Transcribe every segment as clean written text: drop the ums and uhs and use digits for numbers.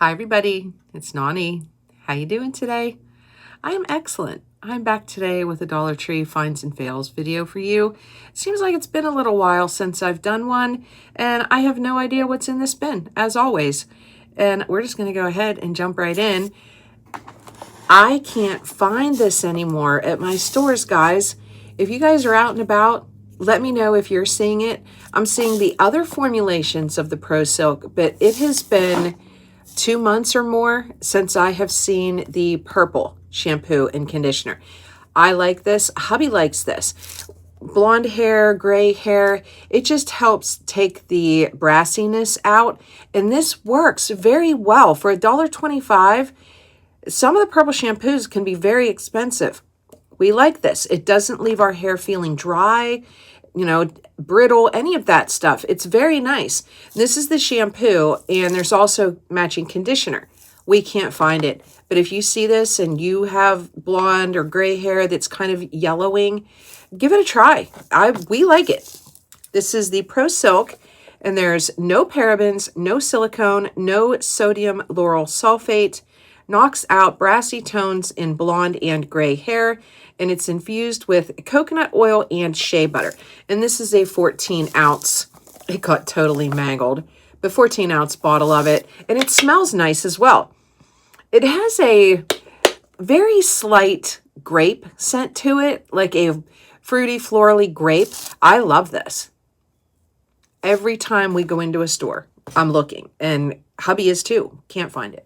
Hi everybody, it's Nani. How you doing today? I am excellent. I'm back today with a Dollar Tree finds and fails video for you. It seems like it's been a little while since I've done one, and I have no idea what's in this bin, as always. And we're just going to go ahead and jump right in. I can't find this anymore at my stores, guys. If you guys are out and about, let me know if you're seeing it. I'm seeing the other formulations of the Pro Silk, but it has been 2 months or more since I have seen the purple shampoo and conditioner. I like this. Hubby likes this. Blonde hair, gray hair, it just helps take the brassiness out. And this works very well. For $1.25, some of the purple shampoos can be very expensive. We like this. It doesn't leave our hair feeling dry, brittle, any of that stuff. It's very nice. This is the shampoo, and there's also matching conditioner. We can't find it. But if you see this and you have blonde or gray hair that's kind of yellowing, give it a try. We like it. This is the Pro Silk, and there's no parabens, no silicone, no sodium lauryl sulfate. Knocks out brassy tones in blonde and gray hair, and it's infused with coconut oil and shea butter. And this is a 14 ounce. It got totally mangled, but 14 ounce bottle of it, and it smells nice as well. It has a very slight grape scent to it, like a fruity, florally grape. I love this. Every time we go into a store, I'm looking, and hubby is too. Can't find it.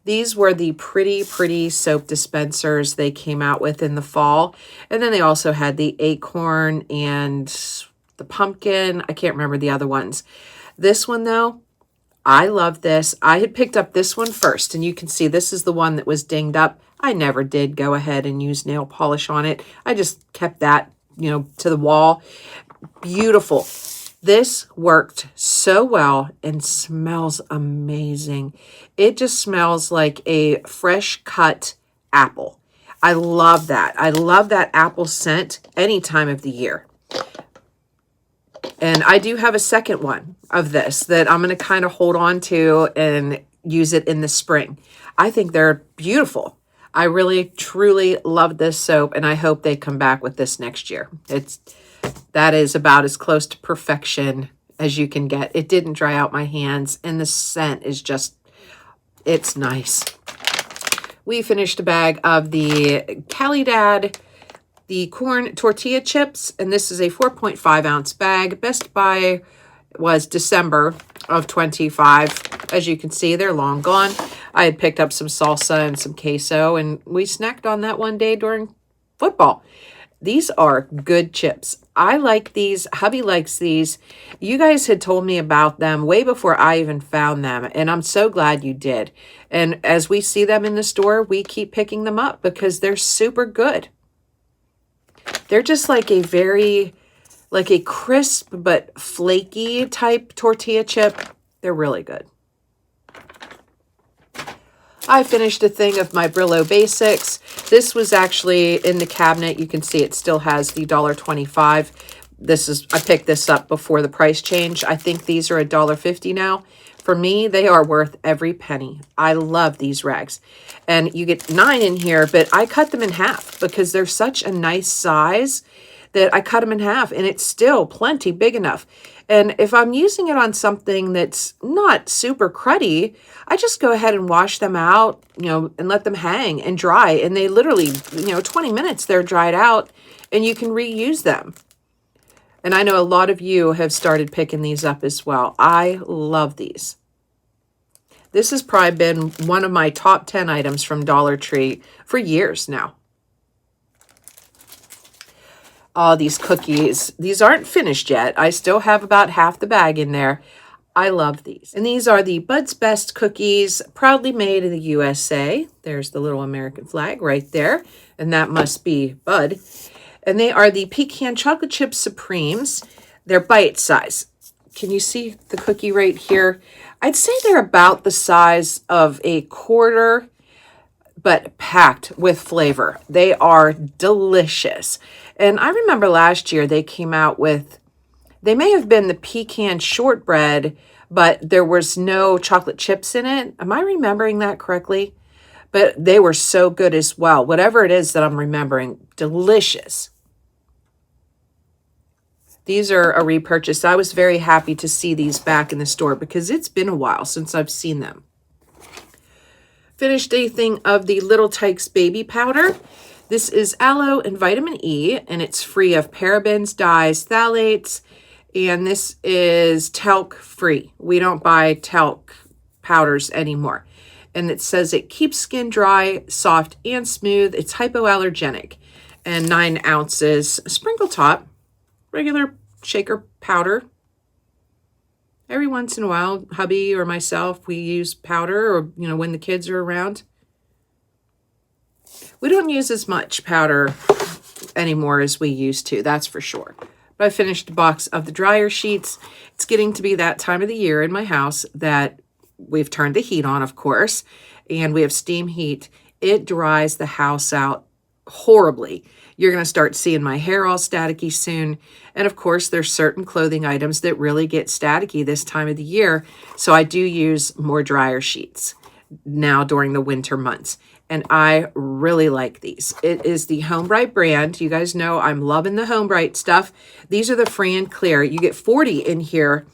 These were the pretty soap dispensers they came out with in the fall. And then they also had the acorn and the pumpkin. I can't remember the other ones. This one, though, I love this. I had picked up this one first, and you can see this is the one that was dinged up. I never did go ahead and use nail polish on it. I just kept that, to the wall. Beautiful. This worked so well and smells amazing. It just smells like a fresh cut apple. I love that. I love that apple scent any time of the year. And I do have a second one of this that I'm going to kind of hold on to and use it in the spring. I think they're beautiful. I really, truly love this soap, and I hope they come back with this next year. That is about as close to perfection as you can get. It didn't dry out my hands, and the scent is just, it's nice. We finished a bag of the Calidad, the corn tortilla chips, and this is a 4.5 ounce bag. Best Buy was December of 25. As you can see, they're long gone. I had picked up some salsa and some queso, and we snacked on that one day during football. These are good chips. I like these. Hubby likes these. You guys had told me about them way before I even found them, and I'm so glad you did. And as we see them in the store, we keep picking them up because they're super good. They're just like a crisp but flaky type tortilla chip. They're really good. I finished a thing of my Brillo Basics. This was actually in the cabinet. You can see it still has the $1.25. I picked this up before the price change. I think these are $1.50 now. For me, they are worth every penny. I love these rags. And you get 9 in here, but I cut them in half because they're such a nice size that I cut them in half, and it's still plenty big enough. And if I'm using it on something that's not super cruddy, I just go ahead and wash them out, and let them hang and dry. And they literally, 20 minutes, they're dried out, and you can reuse them. And I know a lot of you have started picking these up as well. I love these. This has probably been one of my top 10 items from Dollar Tree for years now. Oh, these cookies. These aren't finished yet. I still have about half the bag in there. I love these. And these are the Bud's Best cookies, proudly made in the USA. There's the little American flag right there. And that must be Bud. And they are the Pecan Chocolate Chip Supremes. They're bite size. Can you see the cookie right here? I'd say they're about the size of a quarter, but packed with flavor. They are delicious. And I remember last year they came out with, they may have been the pecan shortbread, but there was no chocolate chips in it. Am I remembering that correctly? But they were so good as well. Whatever it is that I'm remembering, delicious. These are a repurchase. I was very happy to see these back in the store because it's been a while since I've seen them. Finished a thing of the Little Tikes baby powder. This is aloe and vitamin E, and it's free of parabens, dyes, phthalates, and this is talc free. We don't buy talc powders anymore. And it says it keeps skin dry, soft, and smooth. It's hypoallergenic. And 9 ounces. Sprinkle top, regular shaker powder. Every once in a while, hubby or myself, we use powder, or, you know, when the kids are around. We don't use as much powder anymore as we used to, that's for sure. But I finished a box of the dryer sheets. It's getting to be that time of the year in my house that we've turned the heat on, of course, and we have steam heat. It dries the house out horribly. You're going to start seeing my hair all staticky soon. And of course, there's certain clothing items that really get staticky this time of the year. So I do use more dryer sheets now during the winter months. And I really like these. It is the Home Bright brand. You guys know I'm loving the Home Bright stuff. These are the free and clear. You get 40 in here,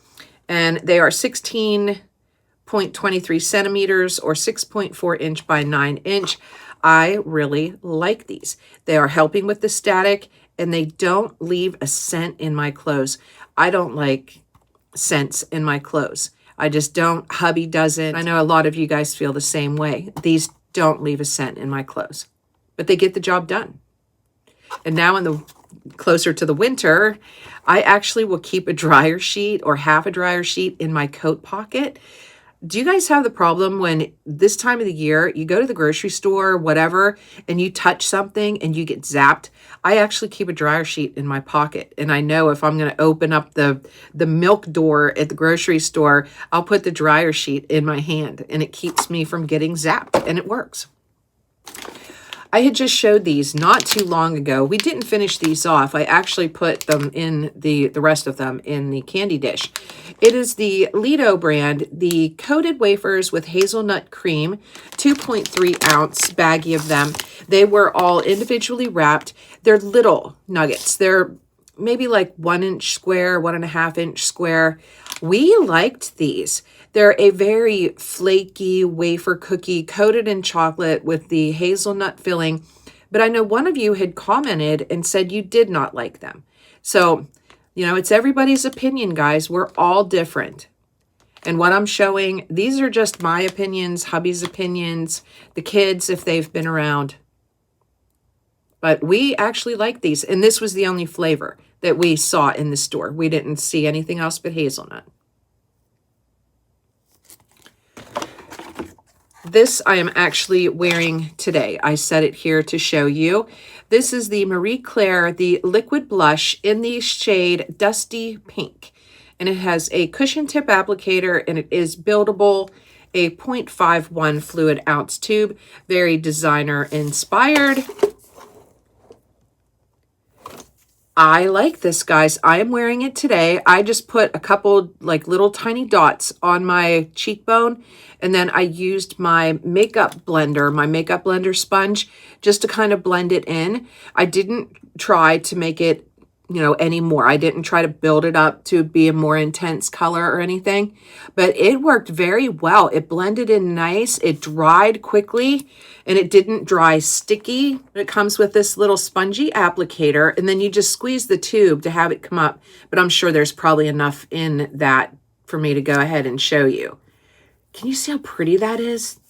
and they are 16.23 centimeters or 6.4 inch by 9 inch. I really like these. They are helping with the static, and they don't leave a scent in my clothes. I don't like scents in my clothes. I just don't. Hubby doesn't. I know a lot of you guys feel the same way. These don't leave a scent in my clothes, but they get the job done. And now in the closer to the winter, I actually will keep a dryer sheet or half a dryer sheet in my coat pocket. Do you guys have the problem when this time of the year you go to the grocery store, whatever, and you touch something and you get zapped? I actually keep a dryer sheet in my pocket. And I know if I'm going to open up the milk door at the grocery store, I'll put the dryer sheet in my hand, and it keeps me from getting zapped, and it works. I had just showed these not too long ago. We didn't finish these off. I actually put them in the rest of them in the candy dish. It is the Lido brand, the coated wafers with hazelnut cream, 2.3 ounce baggie of them. They were all individually wrapped. They're little nuggets. They're maybe like 1 inch square, 1.5 inch square. We liked these. They're a very flaky wafer cookie coated in chocolate with the hazelnut filling. But I know one of you had commented and said you did not like them. So, you know, it's everybody's opinion, guys. We're all different. And what I'm showing, these are just my opinions, hubby's opinions, the kids, if they've been around. But we actually like these. And this was the only flavor that we saw in the store. We didn't see anything else but hazelnut. This I am actually wearing today. I set it here to show you. This is the Marie Claire, the liquid blush in the shade Dusty Pink. And it has a cushion tip applicator, and it is buildable, a 0.51 fluid ounce tube, very designer inspired. I like this, guys. I am wearing it today. I just put a couple like little tiny dots on my cheekbone, and then I used my makeup blender sponge, just to kind of blend it in. I didn't try to make it, you know, any more. I didn't try to build it up to be a more intense color or anything, but it worked very well. It blended in nice. It dried quickly, and it didn't dry sticky. It comes with this little spongy applicator, and then you just squeeze the tube to have it come up. But I'm sure there's probably enough in that for me to go ahead and show you. Can you see how pretty that is?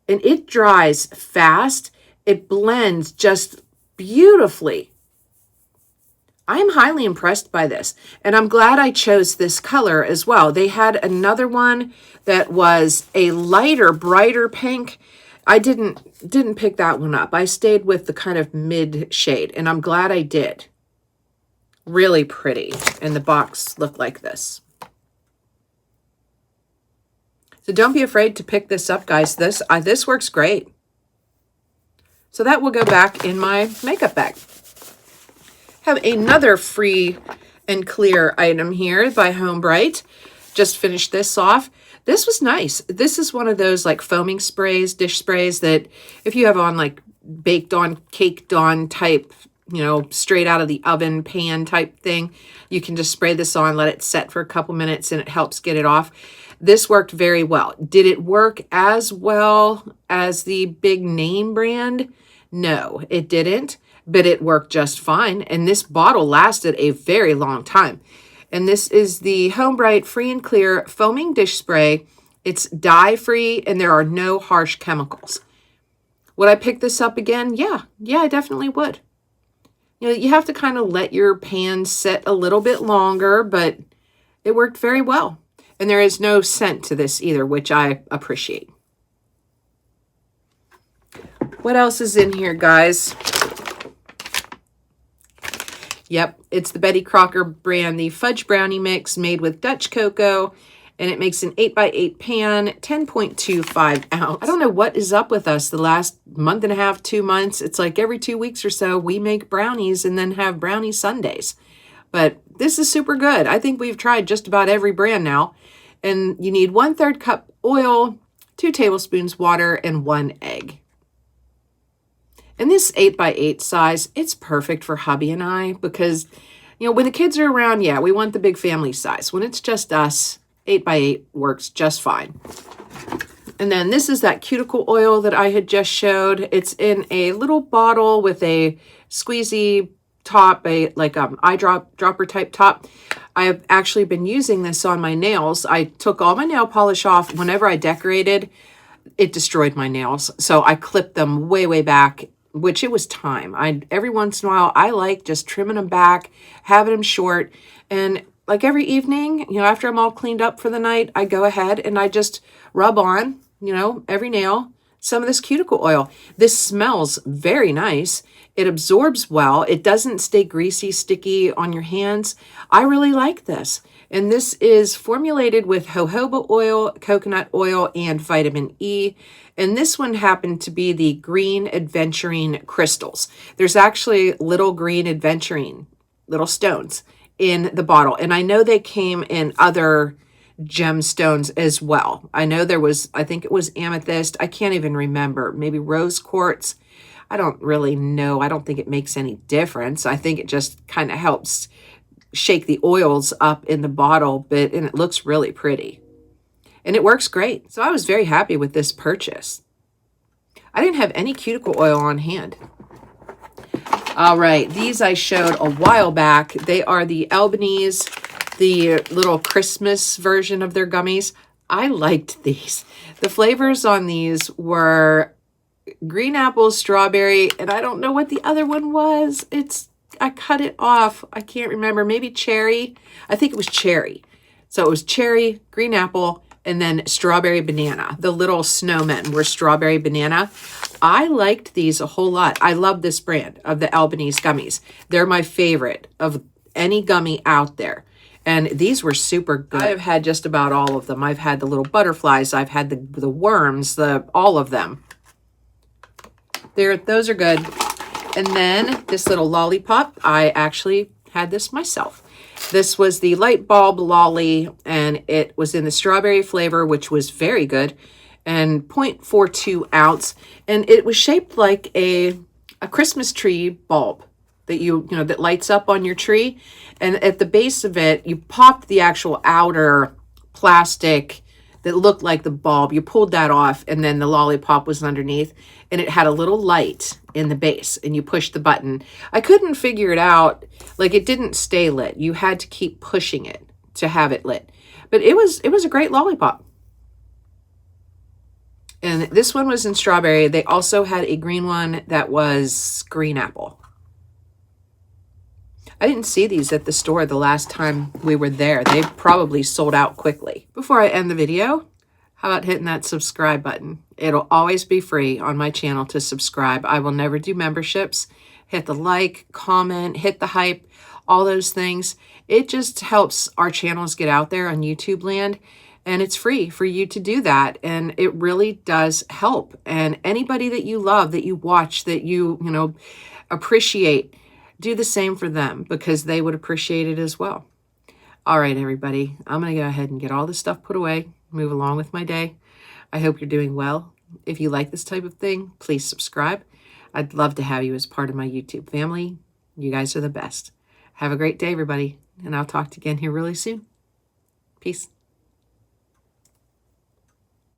And it dries fast. It blends just beautifully. I'm highly impressed by this, and I'm glad I chose this color as well. They had another one that was a lighter, brighter pink. I didn't pick that one up. I stayed with the kind of mid shade, and I'm glad I did. Really pretty, and the box looked like this. So don't be afraid to pick this up, guys. This works great. So that will go back in my makeup bag. Have another free and clear item here by Home Bright. Just finished this off. This was nice. This is one of those like foaming sprays, dish sprays that if you have on like baked on, caked on type, you know, straight out of the oven pan type thing, you can just spray this on, let it set for a couple minutes, and it helps get it off. This worked very well. Did it work as well as the big name brand? No, it didn't, but it worked just fine. And this bottle lasted a very long time. And this is the Home Bright Free and Clear Foaming Dish Spray. It's dye-free and there are no harsh chemicals. Would I pick this up again? Yeah, I definitely would. You know, you have to kind of let your pan set a little bit longer, but it worked very well. And there is no scent to this either, which I appreciate. What else is in here, guys? Yep, it's the Betty Crocker brand, the Fudge Brownie Mix made with Dutch cocoa, and it makes an 8x8 pan, 10.25 ounce. I don't know what is up with us the last month and a half, 2 months. It's like every 2 weeks or so, we make brownies and then have brownie sundaes. But this is super good. I think we've tried just about every brand now. And you need 1/3 cup oil, 2 tablespoons water, and 1 egg. And this 8x8 size, it's perfect for hubby and I because, you know, when the kids are around, yeah, we want the big family size. When it's just us, 8x8 works just fine. And then this is that cuticle oil that I had just showed. It's in a little bottle with a squeezy top, like eyedropper type top. I have actually been using this on my nails. I took all my nail polish off. Whenever I decorated, it destroyed my nails. So I clipped them way back, which it was time. Every once in a while, I like just trimming them back, having them short. And like every evening, you know, after I'm all cleaned up for the night, I go ahead and I just rub on, you know, every nail, some of this cuticle oil. This smells very nice. It absorbs well. It doesn't stay greasy, sticky on your hands. I really like this. And this is formulated with jojoba oil, coconut oil, and vitamin E. And this one happened to be the green adventurine crystals. There's actually little green adventurine, little stones in the bottle. And I know they came in other gemstones as well. I know there was, I think it was amethyst. I can't even remember. Maybe rose quartz. I don't really know. I don't think it makes any difference. I think it just kind of helps shake the oils up in the bottle, and it looks really pretty. And it works great. So I was very happy with this purchase. I didn't have any cuticle oil on hand. All right, these I showed a while back. They are the Albanese, the little Christmas version of their gummies. I liked these. The flavors on these were green apple, strawberry, and I don't know what the other one was. I cut it off. I can't remember. Maybe cherry. I think it was cherry. So it was cherry, green apple, and then strawberry banana. The little snowmen were strawberry banana. I liked these a whole lot. I love this brand of the Albanese gummies. They're my favorite of any gummy out there. And these were super good. I've had just about all of them. I've had the little butterflies. I've had the worms, all of them. Those are good. And then this little lollipop, I actually had this myself. This was the light bulb lolly, and it was in the strawberry flavor, which was very good, and 0.42 ounce. And it was shaped like a Christmas tree bulb that that lights up on your tree. And at the base of it, you popped the actual outer plastic that looked like the bulb. You pulled that off, and then the lollipop was underneath, and it had a little light in the base, and you pushed the button. I couldn't figure it out. Like, it didn't stay lit. You had to keep pushing it to have it lit. But it was a great lollipop. And this one was in strawberry. They also had a green one that was green apple. I didn't see these at the store the last time we were there. They probably sold out quickly. Before I end the video, how about hitting that subscribe button? It'll always be free on my channel to subscribe. I will never do memberships. Hit the like, comment, hit the hype, all those things. It just helps our channels get out there on YouTube land, and it's free for you to do that. And it really does help. And anybody that you love, that you watch, that you appreciate, do the same for them because they would appreciate it as well. All right, everybody, I'm going to go ahead and get all this stuff put away, move along with my day. I hope you're doing well. If you like this type of thing, please subscribe. I'd love to have you as part of my YouTube family. You guys are the best. Have a great day, everybody, and I'll talk to you again here really soon. Peace.